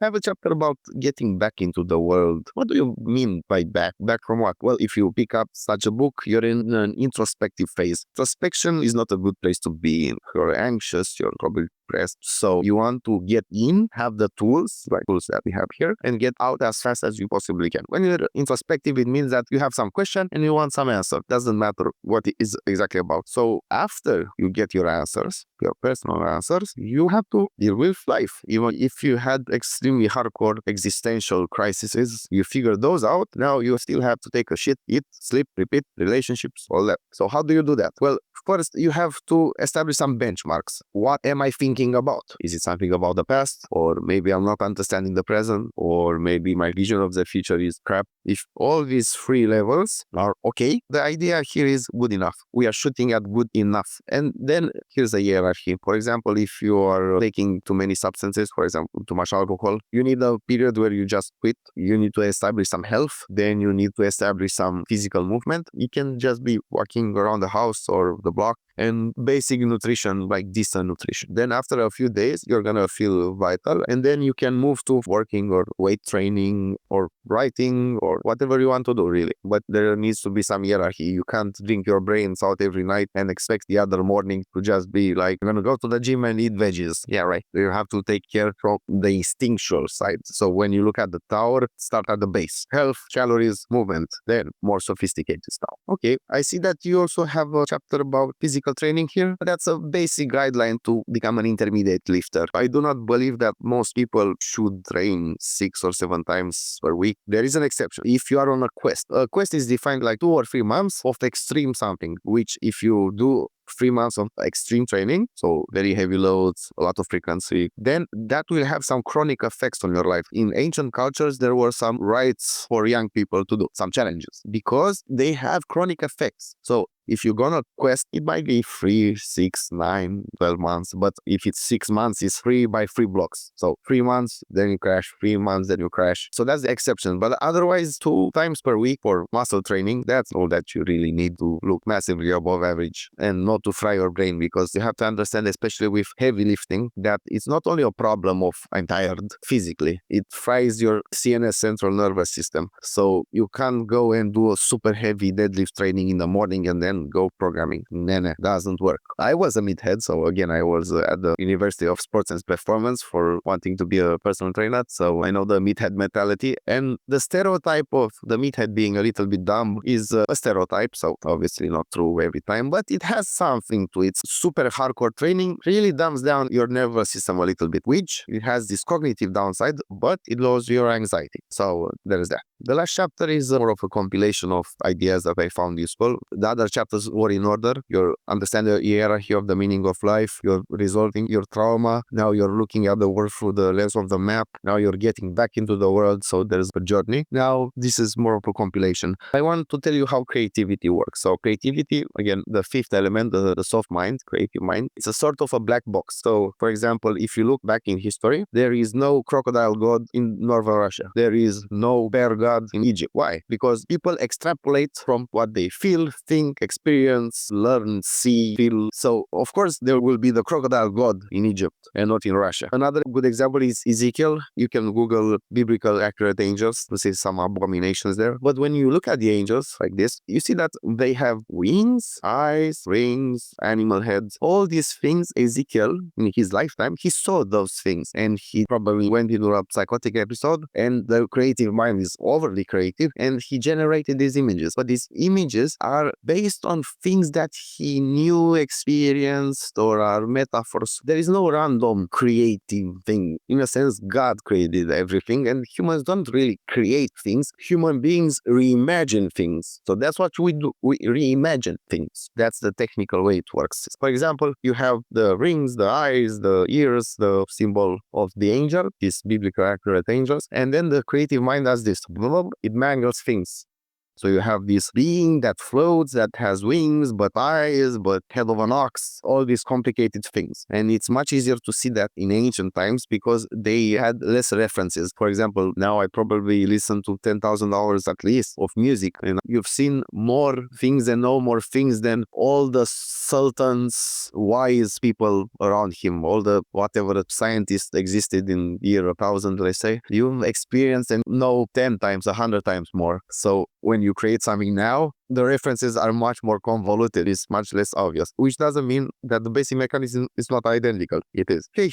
I have a chapter about getting back into the world. What do you mean by back? Back from what? Well, if you pick up such a book, you're in an introspective phase. Introspection is not a good place to be in. You're anxious, you're probably depressed. So you want to get in, have the tools, like tools that we have here, and get out as fast as you possibly can. When you're introspective, it means that you have some question and you want some answer. Doesn't matter what it is exactly about. So after you get your answers, your personal answers, you have to deal with life. Even if you had extremely hardcore existential crises, you figure those out. Now you still have to take a shit, eat, sleep, repeat, relationships, all that. So how do you do that? Well, first, you have to establish some benchmarks. What am I thinking about? Is it something about the past? Or maybe I'm not understanding the present? Or maybe my vision of the future is crap? If all these three levels are okay, the idea here is good enough. We are shooting at good enough. And then here's a hierarchy. For example, if you are taking too many substances, for example, too much alcohol, you need a period where you just quit. You need to establish some health. Then you need to establish some physical movement. You can just be walking around the house or the block, and basic nutrition, like decent nutrition. Then after a few days, you're gonna feel vital, and then you can move to working or weight training or writing or whatever you want to do, really. But there needs to be some hierarchy. You can't drink your brains out every night and expect the other morning to just be like, I'm gonna go to the gym and eat veggies. Yeah, right. You have to take care from the instinctual side. So when you look at the tower, start at the base. Health, calories, movement, then more sophisticated stuff. Okay, I see that you also have a chapter about physical training here. That's a basic guideline to become an intermediate lifter. I do not believe that most people should train 6 or 7 times per week. There is an exception. If you are on a quest is defined like 2 or 3 months of extreme something, which if you do 3 months of extreme training, so very heavy loads, a lot of frequency, then that will have some chronic effects on your life. In ancient cultures, there were some rites for young people to do, some challenges, because they have chronic effects. So if you're gonna quest, it might be 3, 6, 9, 12 months, but if it's 6 months, it's 3 by 3 blocks. So 3 months, then you crash, 3 months, then you crash. So that's the exception. But otherwise, 2 times per week for muscle training, that's all that you really need to look massively above average and not to fry your brain, because you have to understand, especially with heavy lifting, that it's not only a problem of I'm tired physically, it fries your CNS, central nervous system. So you can't go and do a super heavy deadlift training in the morning and then go programming. Nah, doesn't work. I was a meathead, so again, I was at the University of Sports and Performance for wanting to be a personal trainer, so I know the meathead mentality. And the stereotype of the meathead being a little bit dumb is a stereotype, so obviously not true every time, but it has something to it. Super hardcore training really dumbs down your nervous system a little bit, which it has this cognitive downside, but it lowers your anxiety. So there is that. The last chapter is more of a compilation of ideas that I found useful. The other chapters were in order. You're understanding the hierarchy of the meaning of life. You're resolving your trauma. Now you're looking at the world through the lens of the map. Now you're getting back into the world. So there's a journey. Now this is more of a compilation. I want to tell you how creativity works. So creativity, again, the fifth element, the soft mind, creative mind, it's a sort of a black box. So for example, if you look back in history, there is no crocodile god in northern Russia. There is no bear god in Egypt. Why? Because people extrapolate from what they feel, think, experience, learn, see, feel. So, of course, there will be the crocodile god in Egypt and not in Russia. Another good example is Ezekiel. You can Google biblical accurate angels to see some abominations there. But when you look at the angels like this, you see that they have wings, eyes, rings, animal heads. All these things, Ezekiel, in his lifetime, he saw those things. And he probably went into a psychotic episode, and the creative mind is overly creative, and he generated these images. But these images are based on things that he knew, experienced, or are metaphors. There is no random creative thing. In a sense, God created everything, and humans don't really create things. Human beings reimagine things. So that's what we do. We reimagine things. That's the technical way it works. For example, you have the rings, the eyes, the ears, the symbol of the angel, these biblical accurate angels, and then the creative mind does this. It mangles things. So you have this being that floats, that has wings, but eyes, but head of an ox, all these complicated things. And it's much easier to see that in ancient times because they had less references. For example, now I probably listen to 10,000 hours at least of music, and you've seen more things and know more things than all the sultans, wise people around him, all the whatever scientists existed in year 1000, let's say. You've experienced and know 10 times, 100 times more. So when you create something now, the references are much more convoluted, it's much less obvious, which doesn't mean that the basic mechanism is not identical. It is. Hey,